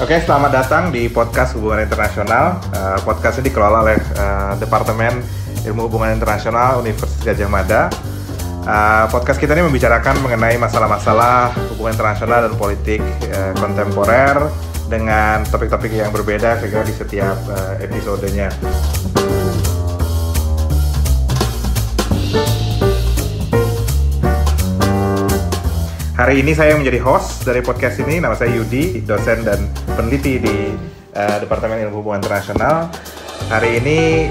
Oke, selamat datang di podcast Hubungan Internasional. Podcast ini dikelola oleh Departemen Ilmu Hubungan Internasional Universitas Gadjah Mada. Podcast kita ini membicarakan mengenai masalah-masalah hubungan internasional dan politik kontemporer dengan topik-topik yang berbeda saya kira di setiap episodenya. Hari ini saya menjadi host dari podcast ini. Nama saya Yudi, dosen dan peneliti di Departemen Ilmu Hubungan Internasional. Hari ini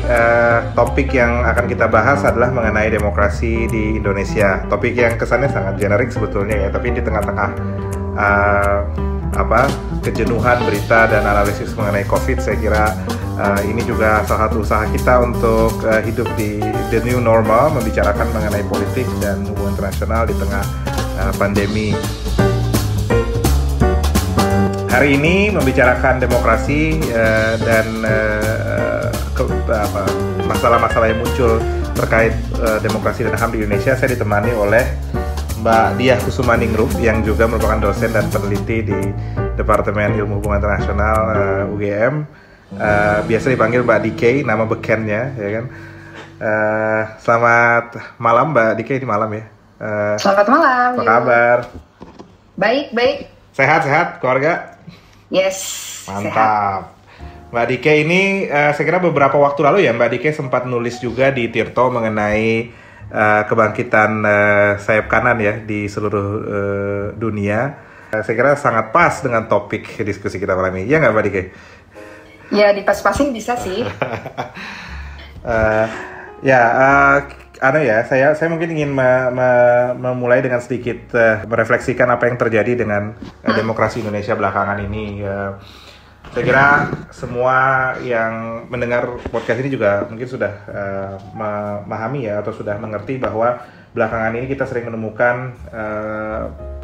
topik yang akan kita bahas adalah mengenai demokrasi di Indonesia. Topik yang kesannya sangat generik sebetulnya ya, tapi di tengah-tengah kejenuhan berita dan analisis mengenai COVID, saya kira ini juga salah satu usaha kita untuk hidup di the new normal, membicarakan mengenai politik dan hubungan internasional di tengah pandemi. Hari ini membicarakan demokrasi dan masalah-masalah yang muncul terkait demokrasi dan HAM di Indonesia. Saya ditemani oleh Mbak Diah Kusumaningrum yang juga merupakan dosen dan peneliti di Departemen Ilmu Hubungan Internasional UGM. Biasa dipanggil Mbak DK, nama bekennya, ya kan. Selamat malam Mbak DK, ini malam ya. Selamat malam. Apa kabar? Baik. Sehat, keluarga? Yes. Mantap. Sehat. Mbak Dike ini, saya kira beberapa waktu lalu ya Mbak Dike sempat nulis juga di Tirto mengenai kebangkitan sayap kanan ya di seluruh dunia. Saya kira sangat pas dengan topik diskusi kita malam ini. Iya nggak Mbak Dike? Ya, dipas-pasin bisa sih. Saya mungkin ingin memulai dengan sedikit merefleksikan apa yang terjadi dengan demokrasi Indonesia belakangan ini. Saya kira semua yang mendengar podcast ini juga mungkin sudah memahami ya, atau sudah mengerti bahwa belakangan ini kita sering menemukan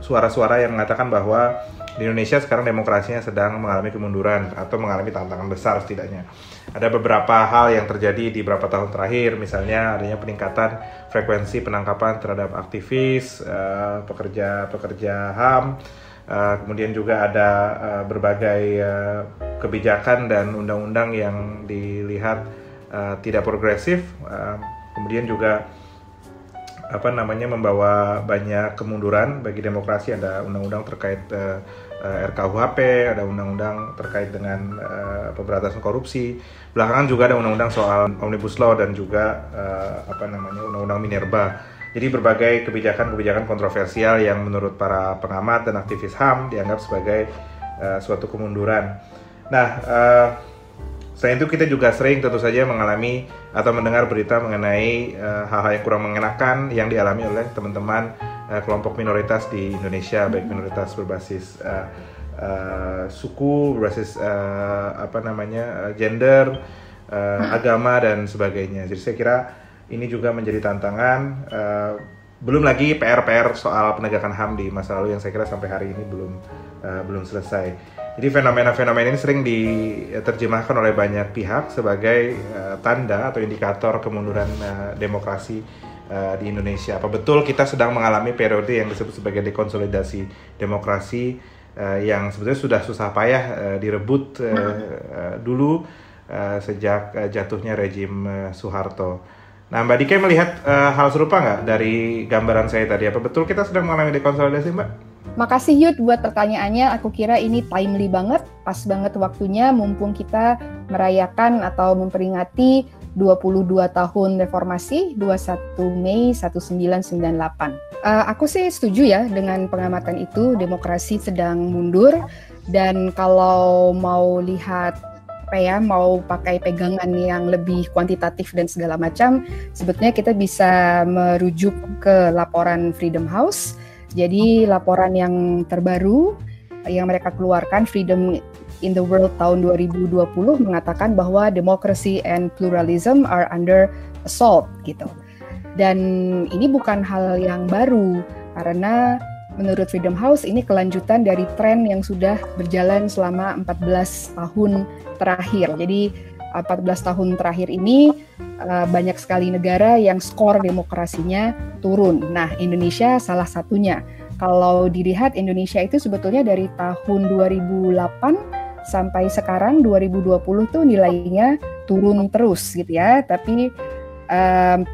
suara-suara yang mengatakan bahwa di Indonesia sekarang demokrasinya sedang mengalami kemunduran atau mengalami tantangan besar setidaknya. Ada beberapa hal yang terjadi di beberapa tahun terakhir, misalnya adanya peningkatan frekuensi penangkapan terhadap aktivis, pekerja HAM, kemudian juga ada berbagai kebijakan dan undang-undang yang dilihat tidak progresif, kemudian juga membawa banyak kemunduran bagi demokrasi. Ada undang-undang terkait RKUHP, ada undang-undang terkait dengan pemberantasan korupsi. Belakangan juga ada undang-undang soal Omnibus Law dan juga undang-undang Minerba. Jadi berbagai kebijakan kontroversial yang menurut para pengamat dan aktivis HAM dianggap sebagai suatu kemunduran. Nah, selain itu kita juga sering tentu saja mengalami atau mendengar berita mengenai hal-hal yang kurang mengenakan yang dialami oleh teman-teman kelompok minoritas di Indonesia, baik minoritas berbasis suku, berbasis gender, agama dan sebagainya. Jadi saya kira ini juga menjadi tantangan. Belum lagi PR soal penegakan HAM di masa lalu yang saya kira sampai hari ini belum selesai. Jadi fenomena-fenomena ini sering diterjemahkan oleh banyak pihak sebagai tanda atau indikator kemunduran demokrasi di Indonesia. Apa betul kita sedang mengalami periode yang disebut sebagai dekonsolidasi demokrasi yang sebetulnya sudah susah payah direbut dulu sejak jatuhnya rejim Soeharto. Nah, Mbak Dike melihat hal serupa nggak dari gambaran saya tadi? Apa betul kita sedang mengalami dekonsolidasi, Mbak? Makasih Yud buat pertanyaannya. Aku kira ini timely banget, pas banget waktunya mumpung kita merayakan atau memperingati 22 tahun reformasi, 21 Mei 1998. Aku sih setuju ya dengan pengamatan itu, demokrasi sedang mundur. Dan kalau mau lihat mau pakai pegangan yang lebih kuantitatif dan segala macam, sebetulnya kita bisa merujuk ke laporan Freedom House. Jadi laporan yang terbaru yang mereka keluarkan, Freedom in the World tahun 2020, mengatakan bahwa democracy and pluralism are under assault gitu. Dan ini bukan hal yang baru, karena menurut Freedom House ini kelanjutan dari tren yang sudah berjalan selama 14 tahun terakhir. Jadi 14 tahun terakhir ini banyak sekali negara yang skor demokrasinya turun. Nah, Indonesia salah satunya. Kalau dilihat Indonesia itu sebetulnya dari tahun 2008 sampai sekarang 2020 tuh nilainya turun terus gitu ya. Tapi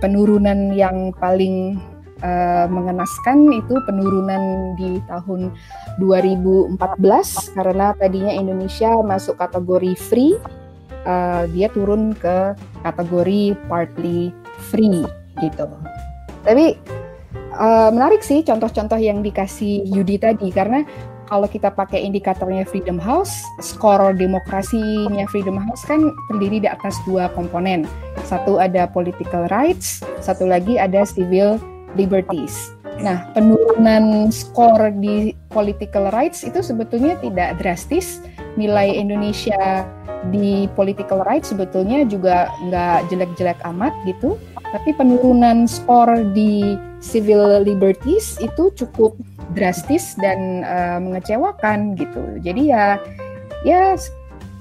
penurunan yang paling mengenaskan itu penurunan di tahun 2014 karena tadinya Indonesia masuk kategori free, dia turun ke kategori partly free gitu. Tapi menarik sih contoh-contoh yang dikasih Yudi tadi, karena kalau kita pakai indikatornya Freedom House, skor demokrasinya Freedom House kan terdiri di atas 2 komponen. Satu ada political rights, satu lagi ada civil liberties. Nah, penurunan skor di political rights itu sebetulnya tidak drastis. Nilai Indonesia di political rights sebetulnya juga nggak jelek-jelek amat gitu. Tapi penurunan skor di civil liberties itu cukup drastis dan mengecewakan gitu. Jadi ya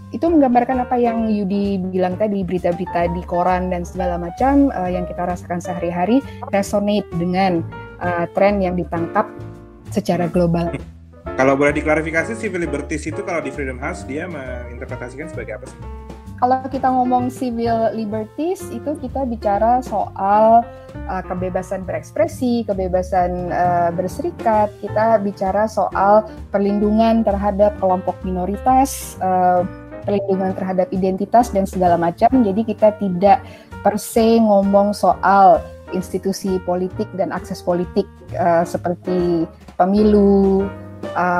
itu menggambarkan apa yang Yudi bilang tadi, berita-berita di koran dan segala macam yang kita rasakan sehari-hari resonate dengan tren yang ditangkap secara global. Kalau boleh diklarifikasi, civil liberties itu kalau di Freedom House dia menginterpretasikan sebagai apa sih? Kalau kita ngomong civil liberties itu kita bicara soal kebebasan berekspresi, kebebasan berserikat, kita bicara soal perlindungan terhadap kelompok minoritas, perlindungan terhadap identitas dan segala macam. Jadi kita tidak per se ngomong soal institusi politik dan akses politik seperti pemilu,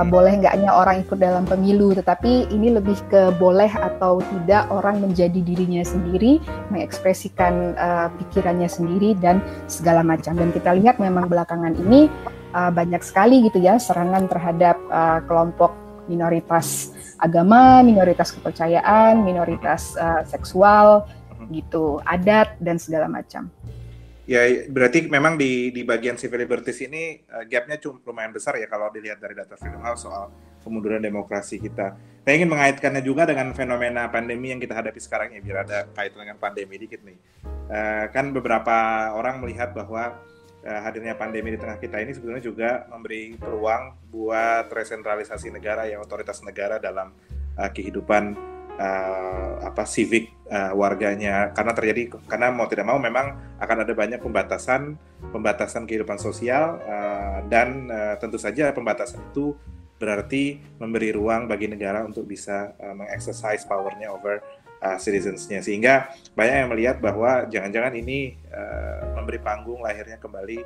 boleh nggaknya orang ikut dalam pemilu, tetapi ini lebih ke boleh atau tidak orang menjadi dirinya sendiri, mengekspresikan pikirannya sendiri dan segala macam. Dan kita lihat memang belakangan ini banyak sekali gitu ya serangan terhadap kelompok minoritas agama, minoritas kepercayaan, minoritas seksual gitu, adat dan segala macam. Ya, berarti memang di bagian civil liberties ini gapnya lumayan besar ya kalau dilihat dari data Freedom House soal kemunduran demokrasi kita. Saya ingin mengaitkannya juga dengan fenomena pandemi yang kita hadapi sekarang ya, biar ada kaitan dengan pandemi dikit nih. Kan beberapa orang melihat bahwa hadirnya pandemi di tengah kita ini sebetulnya juga memberi peluang buat resentralisasi negara ya, otoritas negara dalam kehidupan civic warganya, karena mau tidak mau memang akan ada banyak pembatasan kehidupan sosial dan tentu saja pembatasan itu berarti memberi ruang bagi negara untuk bisa mengexercise powernya over citizens-nya, sehingga banyak yang melihat bahwa jangan-jangan ini memberi panggung lahirnya kembali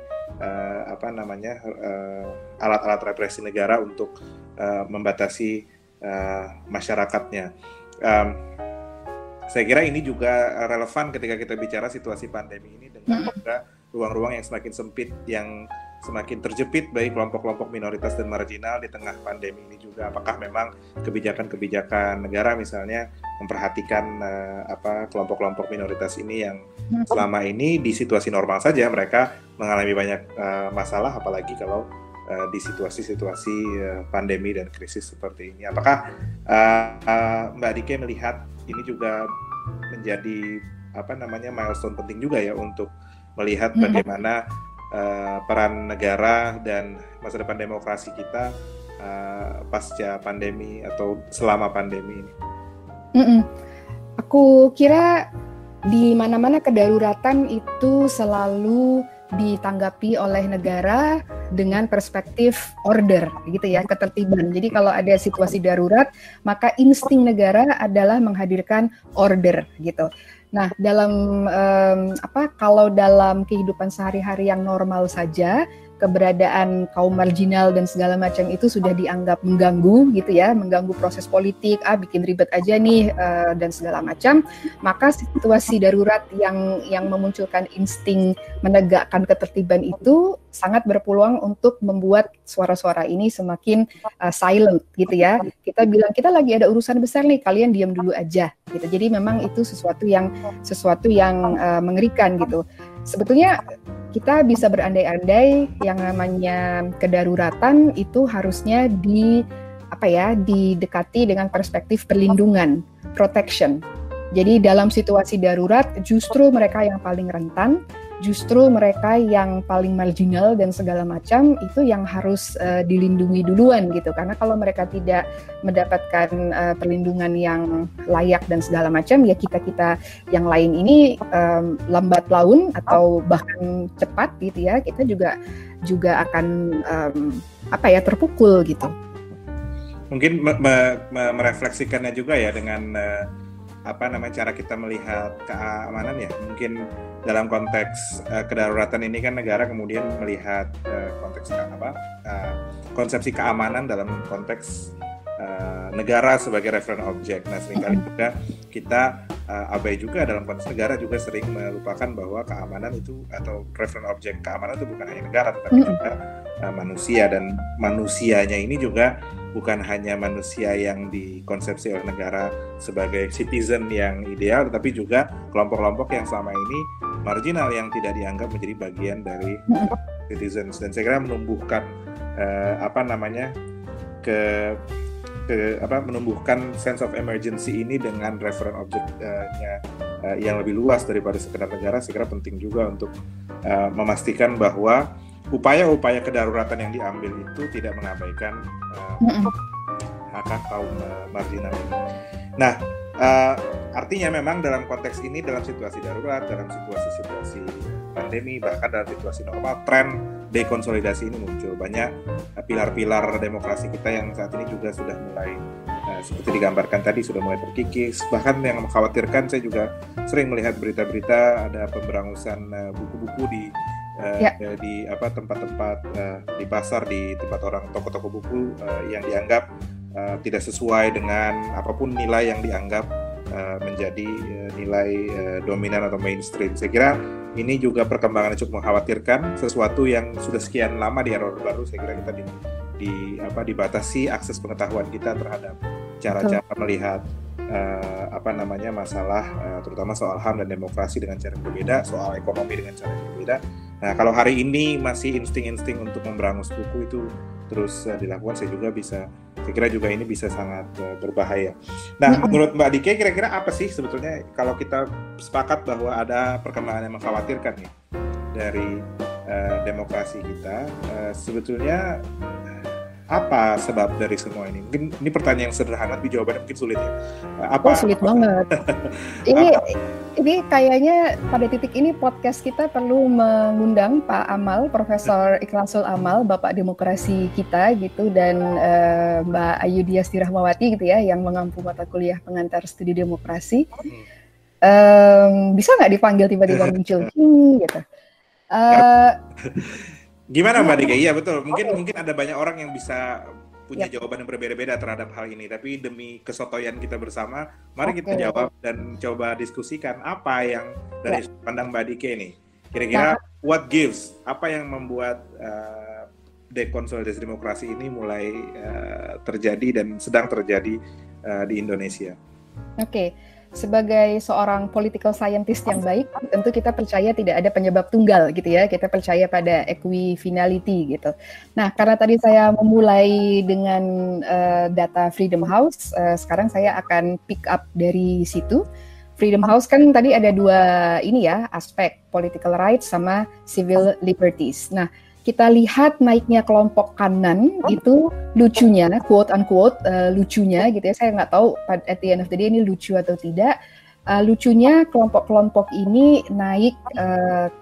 alat-alat represi negara untuk membatasi masyarakatnya. Saya kira ini juga relevan ketika kita bicara situasi pandemi ini dengan juga ruang-ruang yang semakin sempit, yang semakin terjepit bagi kelompok-kelompok minoritas dan marginal di tengah pandemi ini juga. Apakah memang kebijakan-kebijakan negara misalnya memperhatikan kelompok-kelompok minoritas ini yang selama ini di situasi normal saja mereka mengalami banyak masalah, apalagi kalau di situasi-situasi pandemi dan krisis seperti ini. Apakah Mbak Dike melihat ini juga menjadi milestone penting juga ya untuk melihat bagaimana peran negara dan masa depan demokrasi kita pasca pandemi atau selama pandemi ini? Aku kira di mana-mana kedaruratan itu selalu ditanggapi oleh negara dengan perspektif order gitu ya, ketertiban. Jadi kalau ada situasi darurat, maka insting negara adalah menghadirkan order gitu. Nah, kalau dalam kehidupan sehari-hari yang normal saja, keberadaan kaum marginal dan segala macam itu sudah dianggap mengganggu gitu ya, mengganggu proses politik, bikin ribet aja nih dan segala macam, maka situasi darurat yang memunculkan insting menegakkan ketertiban itu sangat berpeluang untuk membuat suara-suara ini semakin silent gitu ya. Kita bilang kita lagi ada urusan besar nih, kalian diam dulu aja gitu. Jadi memang itu sesuatu yang mengerikan gitu. Sebetulnya kita bisa berandai-andai yang namanya kedaruratan itu harusnya didekati dengan perspektif perlindungan, protection. Jadi dalam situasi darurat justru mereka yang paling rentan, justru mereka yang paling marginal dan segala macam itu yang harus dilindungi duluan gitu, karena kalau mereka tidak mendapatkan perlindungan yang layak dan segala macam, ya kita yang lain ini lambat laun atau bahkan cepat gitu ya, kita juga akan terpukul gitu. Mungkin merefleksikannya juga ya dengan cara kita melihat keamanan ya. Mungkin dalam konteks kedaruratan ini kan negara kemudian melihat konsepsi keamanan dalam konteks negara sebagai reference object. Nah, seringkali juga kita abai juga dalam konteks negara juga sering melupakan bahwa keamanan itu atau reference object keamanan itu bukan hanya negara tetapi juga manusia, dan manusianya ini juga bukan hanya manusia yang dikonsepsi oleh negara sebagai citizen yang ideal, tetapi juga kelompok-kelompok yang selama ini marginal yang tidak dianggap menjadi bagian dari citizens. Dan saya kira menumbuhkan menumbuhkan sense of emergency ini dengan reference object-nya yang lebih luas daripada sekedar negara, saya kira penting juga untuk memastikan bahwa upaya-upaya kedaruratan yang diambil itu tidak mengabaikan hak kaum marginal ini. Nah, artinya memang dalam konteks ini, dalam situasi darurat, dalam situasi pandemi, bahkan dalam situasi normal, tren dekonsolidasi ini muncul. Banyak pilar-pilar demokrasi kita yang saat ini juga sudah mulai seperti digambarkan tadi sudah mulai terkikis. Bahkan yang mengkhawatirkan, saya juga sering melihat berita-berita ada pemberangusan buku-buku di tempat-tempat di pasar, di tempat orang toko-toko buku yang dianggap tidak sesuai dengan apapun nilai yang dianggap menjadi nilai dominan atau mainstream. Saya kira ini juga perkembangan yang cukup mengkhawatirkan, sesuatu yang sudah sekian lama di era Orde Baru. Saya kira kita dibatasi akses pengetahuan kita terhadap cara-cara melihat masalah terutama soal HAM dan demokrasi dengan cara yang berbeda, soal ekonomi dengan cara yang berbeda. Nah, kalau hari ini masih insting-insting untuk memberangus buku itu terus dilakukan, saya kira juga ini bisa sangat berbahaya. Nah, menurut Mbak Dike, kira-kira apa sih sebetulnya kalau kita sepakat bahwa ada perkembangan yang mengkhawatirkan nih dari demokrasi kita, sebetulnya apa sebab dari semua ini? Mungkin ini pertanyaan yang sederhana, tapi jawabannya mungkin sulit ya. Sulit banget. Ini kayaknya pada titik ini podcast kita perlu mengundang Pak Amal, Profesor Ikhlasul Amal, Bapak Demokrasi kita gitu, dan Mbak Ayu Diasti Rahmawati gitu ya, yang mengampu mata kuliah pengantar studi demokrasi. Bisa nggak dipanggil tiba-tiba muncul gitu? Gimana Mbak Dike? Iya betul. Mungkin ada banyak orang yang bisa punya jawaban yang berbeda-beda terhadap hal ini. Tapi demi kesotoyan kita bersama, mari kita jawab dan coba diskusikan apa yang dari pandang Mbak Dike nih. Kira-kira what gives? Apa yang membuat dekonsolidasi demokrasi ini mulai terjadi dan sedang terjadi di Indonesia? Sebagai seorang political scientist yang baik, tentu kita percaya tidak ada penyebab tunggal gitu ya. Kita percaya pada equifinality gitu. Nah, karena tadi saya memulai dengan data Freedom House, sekarang saya akan pick up dari situ. Freedom House kan tadi ada dua aspek, political rights sama civil liberties. Nah, kita lihat naiknya kelompok kanan itu lucunya, quote unquote lucunya gitu ya, saya nggak tahu at the end of the day ini lucu atau tidak. Lucunya kelompok-kelompok ini naik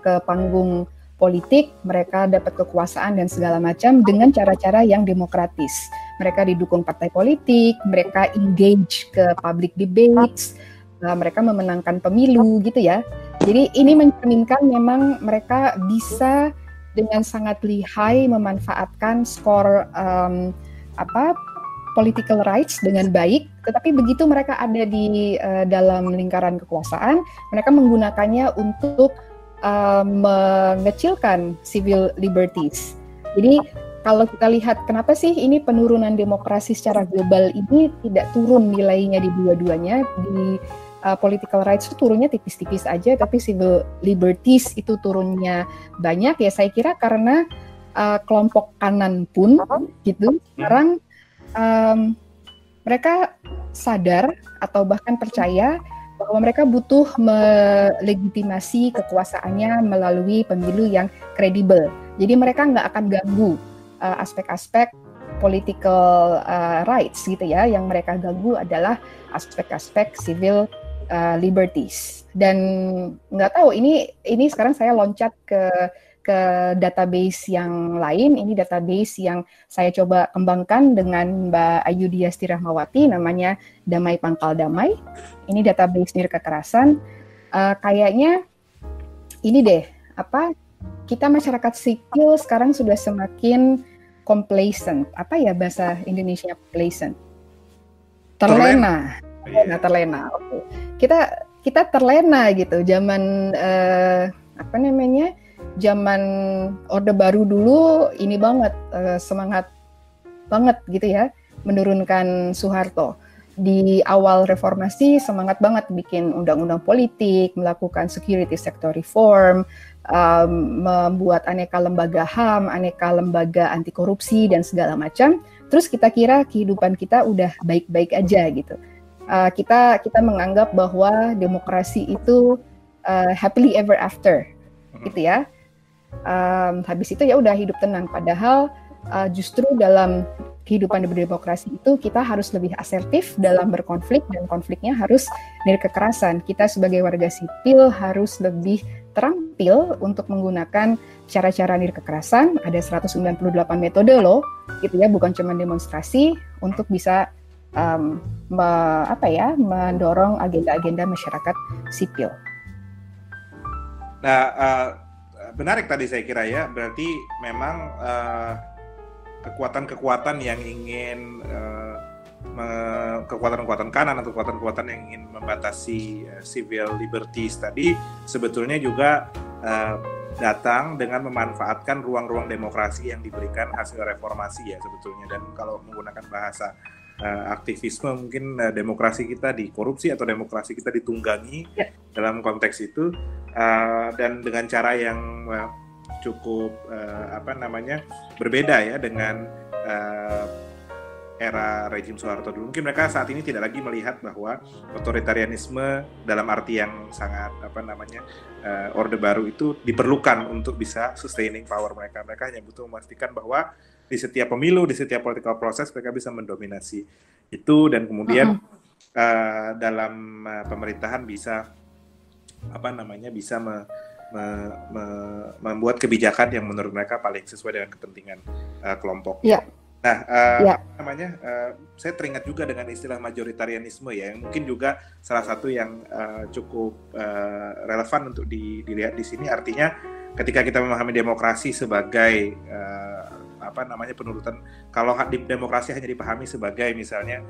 ke panggung politik, mereka dapat kekuasaan dan segala macam dengan cara-cara yang demokratis. Mereka didukung partai politik, mereka engage ke public debates, mereka memenangkan pemilu gitu ya. Jadi ini mencerminkan memang mereka bisa dengan sangat lihai memanfaatkan skor political rights dengan baik, tetapi begitu mereka ada di dalam lingkaran kekuasaan, mereka menggunakannya untuk mengecilkan civil liberties. Jadi kalau kita lihat kenapa sih ini penurunan demokrasi secara global ini tidak turun nilainya di dua-duanya, di political rights itu turunnya tipis-tipis aja, tapi civil liberties itu turunnya banyak ya. Saya kira karena kelompok kanan pun gitu sekarang mereka sadar atau bahkan percaya bahwa mereka butuh melegitimasi kekuasaannya melalui pemilu yang kredibel. Jadi mereka nggak akan ganggu aspek-aspek political rights gitu ya. Yang mereka ganggu adalah aspek-aspek civil liberties. Dan nggak tahu ini sekarang saya loncat ke database yang lain. Ini database yang saya coba kembangkan dengan Mbak Ayu Diasti Rahmawati, namanya Damai Pangkal Damai. Ini database nir kekerasan. Kayaknya ini deh, kita masyarakat sipil sekarang sudah semakin complacent. Apa ya bahasa Indonesia complacent? Terlena. Terlena. Oke. Kita terlena gitu. Zaman zaman Orde Baru dulu ini banget semangat banget gitu ya menurunkan Soeharto. Di awal reformasi semangat banget bikin undang-undang politik, melakukan security sector reform, membuat aneka lembaga HAM, aneka lembaga anti korupsi dan segala macam. Terus kita kira kehidupan kita udah baik-baik aja gitu. Kita menganggap bahwa demokrasi itu happily ever after gitu ya. Habis itu ya udah hidup tenang. Padahal justru dalam kehidupan berdemokrasi itu kita harus lebih asertif dalam berkonflik, dan konfliknya harus dari kekerasan. Kita sebagai warga sipil harus lebih terampil untuk menggunakan cara-cara nir kekerasan. Ada 198 metode loh, gitu ya, bukan cuma demonstrasi, untuk bisa mendorong agenda-agenda masyarakat sipil. Nah, menarik tadi saya kira ya, berarti memang kekuatan-kekuatan yang ingin kekuatan-kekuatan kanan atau kekuatan-kekuatan yang ingin membatasi civil liberties tadi sebetulnya juga datang dengan memanfaatkan ruang-ruang demokrasi yang diberikan hasil reformasi ya sebetulnya. Dan kalau menggunakan bahasa aktivisme, mungkin demokrasi kita dikorupsi atau demokrasi kita ditunggangi dalam konteks itu, dan dengan cara yang cukup berbeda ya dengan era rejim Soeharto dulu. Mungkin mereka saat ini tidak lagi melihat bahwa otoritarianisme dalam arti yang sangat Orde Baru itu diperlukan untuk bisa sustaining power mereka. Mereka hanya butuh memastikan bahwa di setiap pemilu, di setiap political process mereka bisa mendominasi itu, dan kemudian dalam pemerintahan bisa bisa membuat kebijakan yang menurut mereka paling sesuai dengan kepentingan kelompok. Yeah. Nah, saya teringat juga dengan istilah majoritarianisme ya, yang mungkin juga salah satu yang cukup relevan untuk dilihat di sini. Artinya ketika kita memahami demokrasi sebagai penurutan, kalau di demokrasi hanya dipahami sebagai misalnya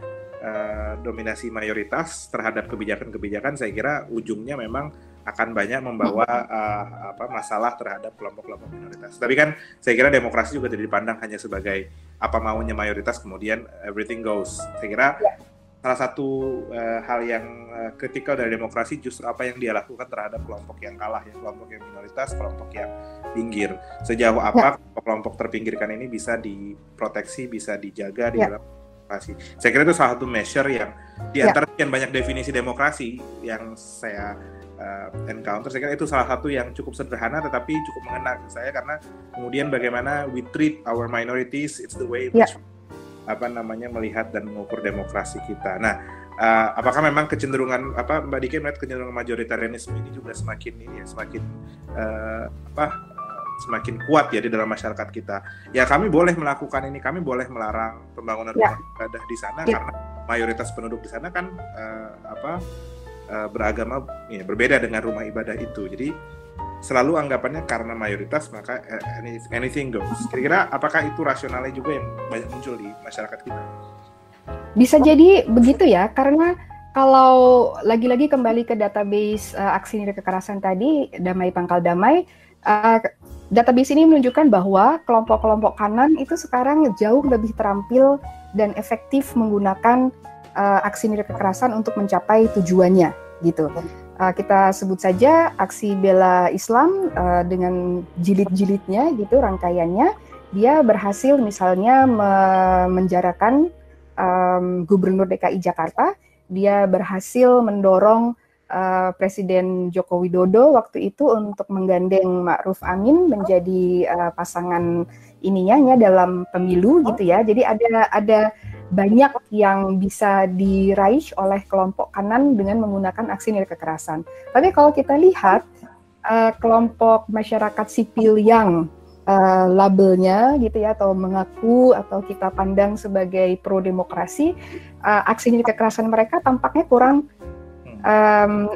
dominasi mayoritas terhadap kebijakan-kebijakan, saya kira ujungnya memang akan banyak membawa masalah terhadap kelompok-kelompok minoritas. Tapi kan saya kira demokrasi juga tidak dipandang hanya sebagai apa maunya mayoritas kemudian everything goes. Saya kira salah satu hal yang kritikal dari demokrasi justru apa yang dia lakukan terhadap kelompok yang kalah ya, kelompok yang minoritas, kelompok yang pinggir. Sejauh apa kelompok terpinggirkan ini bisa diproteksi, bisa dijaga di dalam demokrasi. Saya kira itu salah satu measure yang di antara sekian banyak definisi demokrasi yang saya encounter, saya kira itu salah satu yang cukup sederhana tetapi cukup mengena saya, karena kemudian bagaimana we treat our minorities, it's the way which melihat dan mengukur demokrasi kita. Nah, apakah memang kecenderungan Mbak Diki melihat kecenderungan majoritarianisme ini juga semakin semakin kuat ya di dalam masyarakat kita. Ya, kami boleh melakukan ini, kami boleh melarang pembangunan rumah ibadah di sana karena mayoritas penduduk di sana kan beragama ya, berbeda dengan rumah ibadah itu. Jadi selalu anggapannya karena mayoritas maka anything goes. Kira-kira apakah itu rasionalnya juga yang banyak muncul di masyarakat kita? Bisa jadi begitu ya, karena kalau lagi-lagi kembali ke database aksi nir kekerasan tadi, Damai Pangkal Damai, database ini menunjukkan bahwa kelompok-kelompok kanan itu sekarang jauh lebih terampil dan efektif menggunakan aksi nir kekerasan untuk mencapai tujuannya gitu. Kita sebut saja aksi bela Islam dengan jilid-jilidnya gitu, rangkaiannya. Dia berhasil misalnya memenjarakan Gubernur DKI Jakarta. Dia berhasil mendorong Presiden Joko Widodo waktu itu untuk menggandeng Ma'ruf Amin menjadi pasangan ininya dalam pemilu gitu ya. Jadi ada banyak yang bisa diraih oleh kelompok kanan dengan menggunakan aksi nilai kekerasan. Tapi kalau kita lihat kelompok masyarakat sipil yang labelnya gitu ya, atau mengaku atau kita pandang sebagai pro demokrasi, aksi nilai kekerasan mereka tampaknya kurang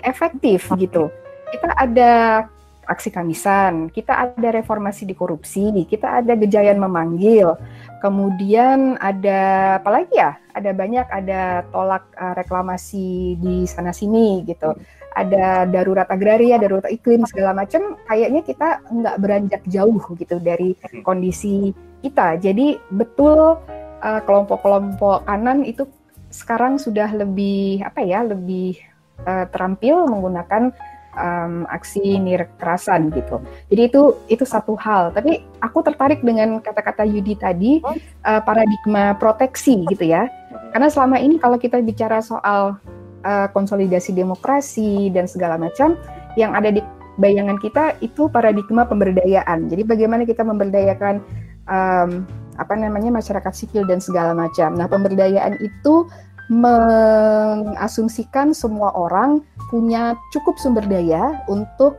efektif gitu. Kita ada aksi Kamisan, kita ada reformasi di korupsi, kita ada Gejayan memanggil, kemudian ada apa lagi ya? Ada banyak, ada tolak reklamasi di sana sini gitu. Ada darurat agraria, darurat iklim segala macam. Kayaknya kita nggak beranjak jauh gitu dari kondisi kita. Jadi betul kelompok-kelompok kanan itu sekarang sudah lebih lebih terampil menggunakan aksi nilai kekerasan gitu. Jadi itu satu hal. Tapi aku tertarik dengan kata-kata Yudi tadi, paradigma proteksi gitu ya. Karena selama ini kalau kita bicara soal konsolidasi demokrasi dan segala macam, yang ada di bayangan kita itu paradigma pemberdayaan. Jadi bagaimana kita memberdayakan masyarakat sipil dan segala macam. Nah, pemberdayaan itu mengasumsikan semua orang punya cukup sumber daya untuk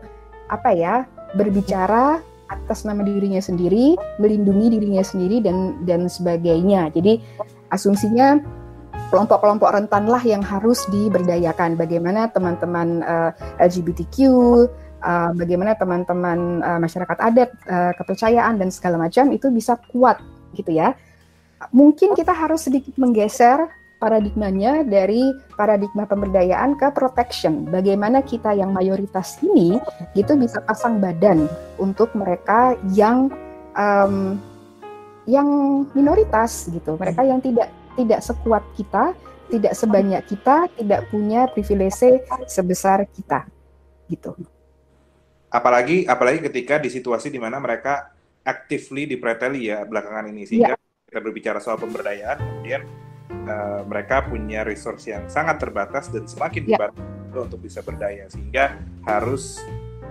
berbicara atas nama dirinya sendiri, melindungi dirinya sendiri dan sebagainya. Jadi asumsinya kelompok-kelompok rentanlah yang harus diberdayakan. Bagaimana teman-teman LGBTQ, bagaimana teman-teman masyarakat adat, kepercayaan dan segala macam itu bisa kuat gitu ya. Mungkin kita harus sedikit menggeser paradigmanya dari paradigma pemberdayaan ke protection. Bagaimana kita yang mayoritas ini gitu bisa pasang badan untuk mereka yang minoritas gitu. Mereka yang tidak sekuat kita, tidak sebanyak kita, tidak punya privilege sebesar kita gitu. Apalagi ketika di situasi di mana mereka actively dipreteli ya belakangan ini, sehingga kita berbicara soal pemberdayaan, kemudian mereka punya resource yang sangat terbatas dan semakin dibatasi untuk bisa berdaya, sehingga harus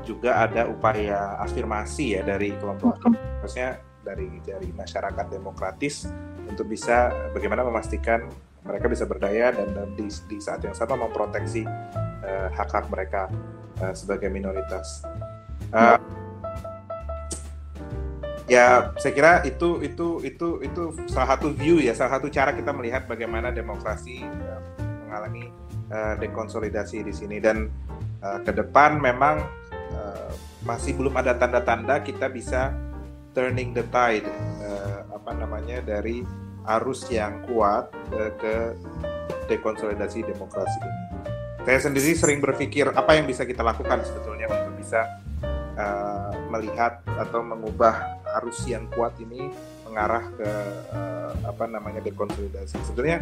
juga ada upaya afirmasi ya dari kelompok, maksudnya dari masyarakat demokratis untuk bisa bagaimana memastikan mereka bisa berdaya dan di saat yang sama memproteksi hak-hak mereka sebagai minoritas. Ya, saya kira itu salah satu view ya, salah satu cara kita melihat bagaimana demokrasi mengalami dekonsolidasi di sini, dan ke depan memang masih belum ada tanda-tanda kita bisa turning the tide dari arus yang kuat ke dekonsolidasi demokrasi ini. Saya sendiri sering berpikir apa yang bisa kita lakukan sebetulnya untuk bisa melihat atau mengubah arus yang kuat ini mengarah ke dekonsolidasi. Sebenarnya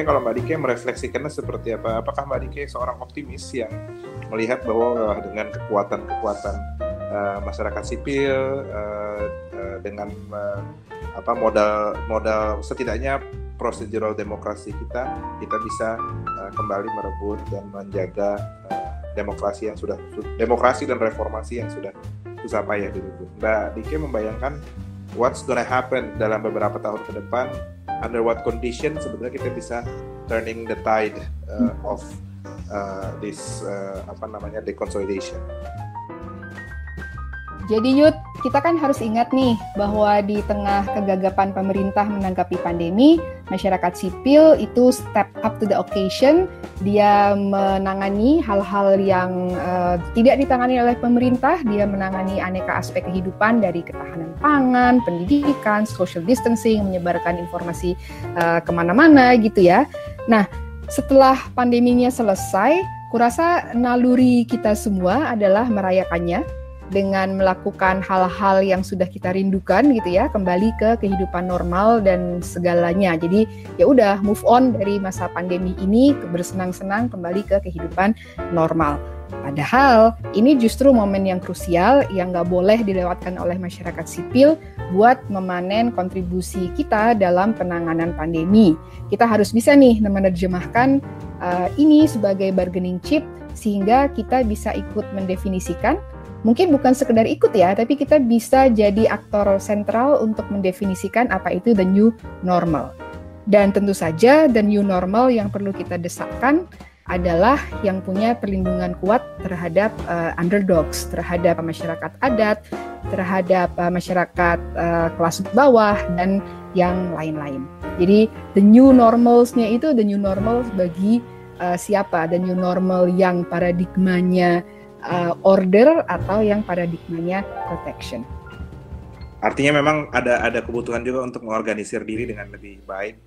kalau Mbak Dike merefleksikannya seperti apa? Apakah Mbak Dike seorang optimis yang melihat bahwa dengan kekuatan masyarakat sipil, dengan modal setidaknya procedural demokrasi kita bisa kembali merebut dan menjaga demokrasi dan reformasi yang sudah susah payah dulu. Mbak Dike membayangkan what's gonna happen dalam beberapa tahun ke depan, under what condition sebenarnya kita bisa turning the tide of this deconsolidation. Jadi Yud, kita kan harus ingat nih bahwa di tengah kegagapan pemerintah menanggapi pandemi, masyarakat sipil itu step up to the occasion. Dia menangani hal-hal yang tidak ditangani oleh pemerintah. Dia menangani aneka aspek kehidupan dari ketahanan pangan, pendidikan, social distancing, menyebarkan informasi kemana-mana gitu ya. Nah, setelah pandeminya selesai, kurasa naluri kita semua adalah merayakannya dengan melakukan hal-hal yang sudah kita rindukan gitu ya, kembali ke kehidupan normal dan segalanya. Jadi ya udah move on dari masa pandemi ini, bersenang-senang kembali ke kehidupan normal. Padahal ini justru momen yang krusial yang nggak boleh dilewatkan oleh masyarakat sipil buat memanen kontribusi kita dalam penanganan pandemi. Kita harus bisa nih menerjemahkan ini sebagai bargaining chip sehingga kita bisa ikut mendefinisikan, mungkin bukan sekedar ikut ya, tapi kita bisa jadi aktor sentral untuk mendefinisikan apa itu the new normal. Dan tentu saja the new normal yang perlu kita desakkan adalah yang punya perlindungan kuat terhadap underdogs, terhadap masyarakat adat, terhadap masyarakat kelas bawah, dan yang lain-lain. Jadi the new normalsnya itu the new normal bagi siapa? The new normal yang paradigmanya order atau yang paradigmanya protection. Artinya memang ada kebutuhan juga untuk mengorganisir diri dengan lebih baik,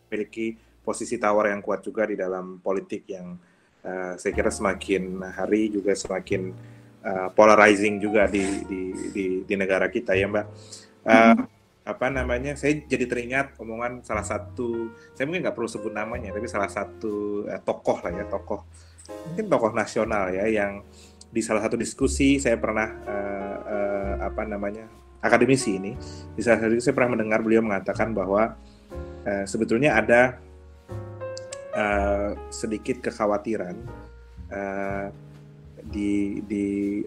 memiliki posisi tawar yang kuat juga di dalam politik yang saya kira semakin hari juga semakin polarizing juga di negara kita ya Mbak. Saya jadi teringat omongan salah satu, saya mungkin nggak perlu sebut namanya, tapi salah satu tokoh mungkin tokoh nasional ya, yang di salah satu diskusi saya pernah akademisi ini, di salah satu saya pernah mendengar beliau mengatakan bahwa sebetulnya ada sedikit kekhawatiran di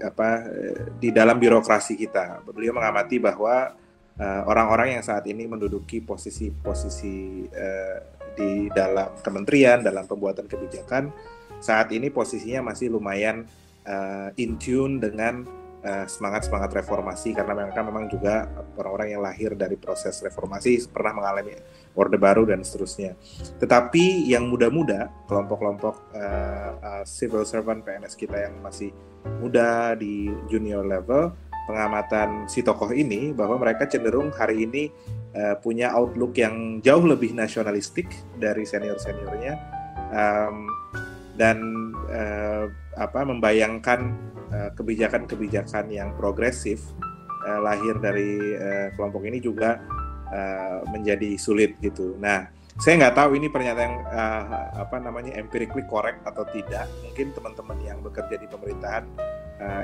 dalam birokrasi kita. Beliau mengamati bahwa orang-orang yang saat ini menduduki posisi-posisi di dalam kementerian, dalam pembuatan kebijakan, saat ini posisinya masih lumayan in tune dengan semangat-semangat reformasi, karena mereka memang juga orang-orang yang lahir dari proses reformasi, pernah mengalami Orde Baru dan seterusnya. Tetapi yang muda-muda, kelompok-kelompok civil servant PNS kita yang masih muda di junior level, pengamatan si tokoh ini bahwa mereka cenderung hari ini punya outlook yang jauh lebih nasionalistik dari senior-seniornya, dan membayangkan kebijakan-kebijakan yang progresif lahir dari kelompok ini juga menjadi sulit gitu. Nah, saya nggak tahu ini pernyataan empirically correct atau tidak. Mungkin teman-teman yang bekerja di pemerintahan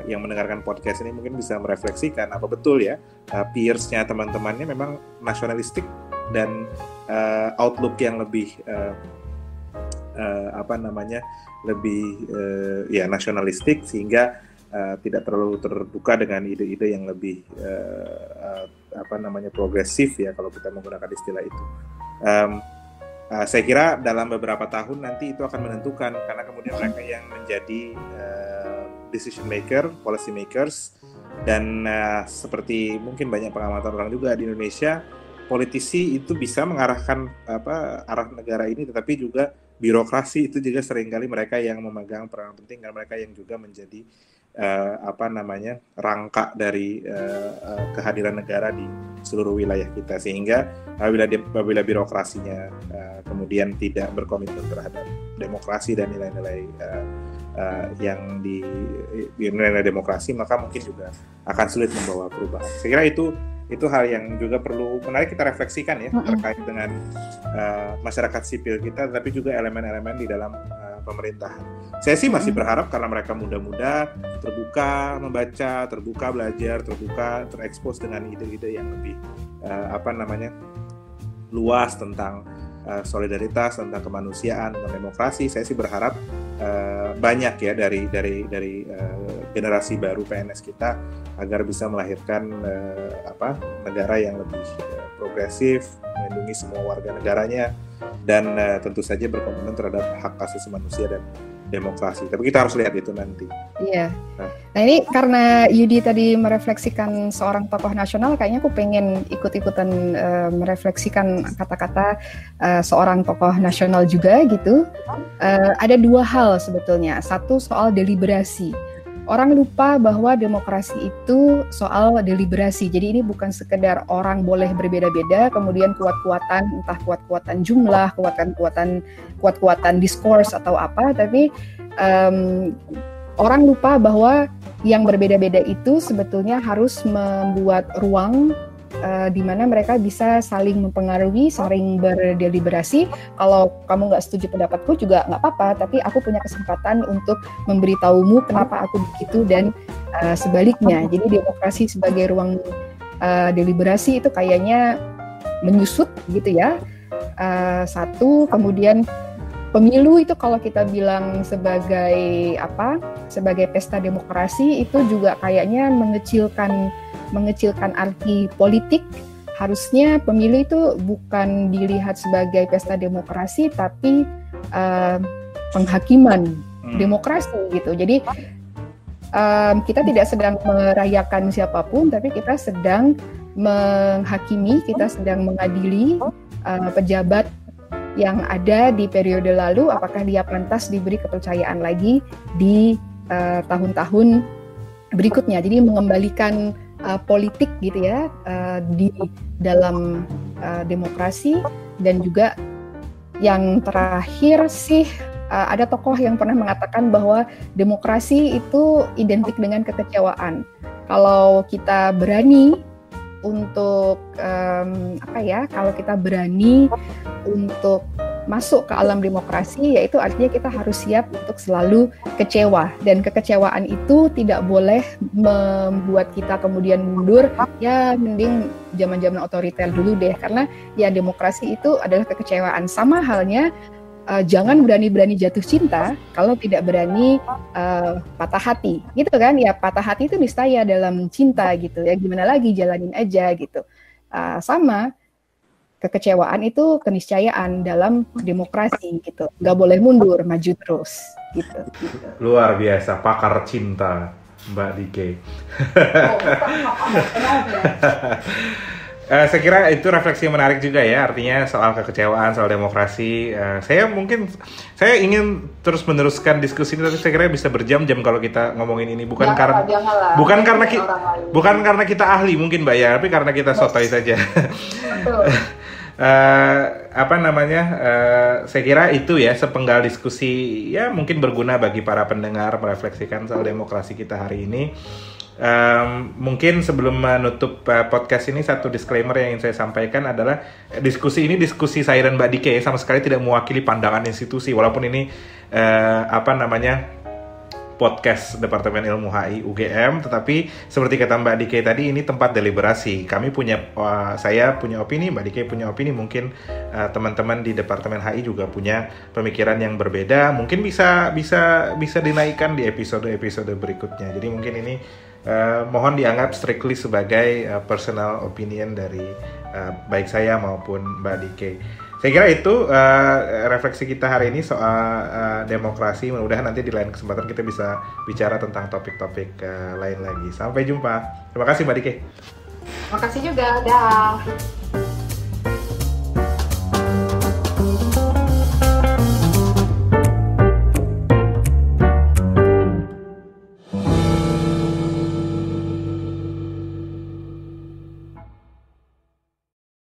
yang mendengarkan podcast ini mungkin bisa merefleksikan apa betul ya peers-nya teman-temannya memang nasionalistik dan outlook yang lebih nasionalistik, sehingga tidak terlalu terbuka dengan ide-ide yang lebih progresif ya, kalau kita menggunakan istilah itu. Saya kira dalam beberapa tahun nanti itu akan menentukan, karena kemudian mereka yang menjadi decision maker, policy makers, dan seperti mungkin banyak pengamatan orang juga di Indonesia, politisi itu bisa mengarahkan arah negara ini, tetapi juga birokrasi itu juga seringkali mereka yang memegang peran penting, dan mereka yang juga menjadi rangka dari kehadiran negara di seluruh wilayah kita, sehingga apabila birokrasinya kemudian tidak berkomitmen terhadap demokrasi dan nilai-nilai yang di nilai demokrasi, maka mungkin juga akan sulit membawa perubahan. Saya kira itu hal yang juga perlu menarik kita refleksikan ya, terkait dengan masyarakat sipil kita, tapi juga elemen-elemen di dalam pemerintahan. Saya sih masih berharap, karena mereka muda-muda, terbuka membaca, terbuka belajar, terbuka terekspos dengan ide-ide yang lebih luas tentang solidaritas, tentang kemanusiaan, tentang demokrasi. Saya sih berharap banyak ya dari generasi baru PNS kita agar bisa melahirkan negara yang lebih progresif, melindungi semua warga negaranya, dan tentu saja berkomitmen terhadap hak asasi manusia dan demokrasi. Tapi kita harus lihat itu nanti. Iya. Nah ini karena Yudi tadi merefleksikan seorang tokoh nasional, kayaknya aku pengen ikut-ikutan merefleksikan kata-kata seorang tokoh nasional juga gitu. Ada dua hal sebetulnya. Satu soal deliberasi. Orang lupa bahwa demokrasi itu soal deliberasi. Jadi ini bukan sekedar orang boleh berbeda-beda, kemudian kuat-kuatan, entah kuat-kuatan jumlah, kuat-kuatan diskurs atau apa, tapi orang lupa bahwa yang berbeda-beda itu sebetulnya harus membuat ruang di mana mereka bisa saling mempengaruhi, saling berdeliberasi. Kalau kamu nggak setuju pendapatku juga nggak apa-apa, tapi aku punya kesempatan untuk memberitahumu kenapa aku begitu, dan sebaliknya. Jadi demokrasi sebagai ruang deliberasi itu kayaknya menyusut gitu ya. Satu, kemudian pemilu itu kalau kita bilang sebagai sebagai pesta demokrasi itu juga kayaknya mengecilkan arti politik. Harusnya pemilu itu bukan dilihat sebagai pesta demokrasi tapi penghakiman demokrasi gitu. Jadi kita tidak sedang merayakan siapapun, tapi kita sedang menghakimi, kita sedang mengadili pejabat yang ada di periode lalu, apakah dia pantas diberi kepercayaan lagi di tahun-tahun berikutnya. Jadi mengembalikan politik gitu ya di dalam demokrasi. Dan juga yang terakhir sih ada tokoh yang pernah mengatakan bahwa demokrasi itu identik dengan kekecewaan. Kalau kita berani untuk kalau kita berani untuk masuk ke alam demokrasi, yaitu artinya kita harus siap untuk selalu kecewa, dan kekecewaan itu tidak boleh membuat kita kemudian mundur. Ya mending zaman-zaman otoriter dulu deh, karena ya demokrasi itu adalah kekecewaan. Sama halnya jangan berani-berani jatuh cinta kalau tidak berani patah hati, gitu kan? Ya patah hati itu niscaya dalam cinta gitu ya. Gimana lagi, jalanin aja gitu. Sama kekecewaan itu keniscayaan dalam demokrasi gitu. Nggak boleh mundur, maju terus gitu. Luar biasa, pakar cinta Mbak Dike. Saya kira itu refleksi yang menarik juga ya, artinya soal kekecewaan, soal demokrasi. Saya ingin terus meneruskan diskusi ini, tapi saya kira bisa berjam-jam kalau kita ngomongin ini. Bukan karena kita ahli mungkin Mbak ya, tapi karena kita sotoy saja. Saya kira itu ya sepenggal diskusi ya mungkin berguna bagi para pendengar merefleksikan soal demokrasi kita hari ini. Mungkin sebelum menutup podcast ini, satu disclaimer yang ingin saya sampaikan adalah diskusi saya dan Mbak Dike sama sekali tidak mewakili pandangan institusi, walaupun ini podcast Departemen Ilmu HI UGM, tetapi seperti kata Mbak Dike tadi, ini tempat deliberasi. Saya punya opini, Mbak Dike punya opini, mungkin teman-teman di Departemen HI juga punya pemikiran yang berbeda, mungkin bisa dinaikkan di episode berikutnya. Jadi mungkin ini mohon dianggap strictly sebagai personal opinion dari baik saya maupun Mbak Dike. Saya kira itu refleksi kita hari ini soal demokrasi. Mudah-mudahan nanti di lain kesempatan kita bisa bicara tentang topik-topik lain lagi. Sampai jumpa. Terima kasih Mbak Dike. Terima kasih juga. Dah.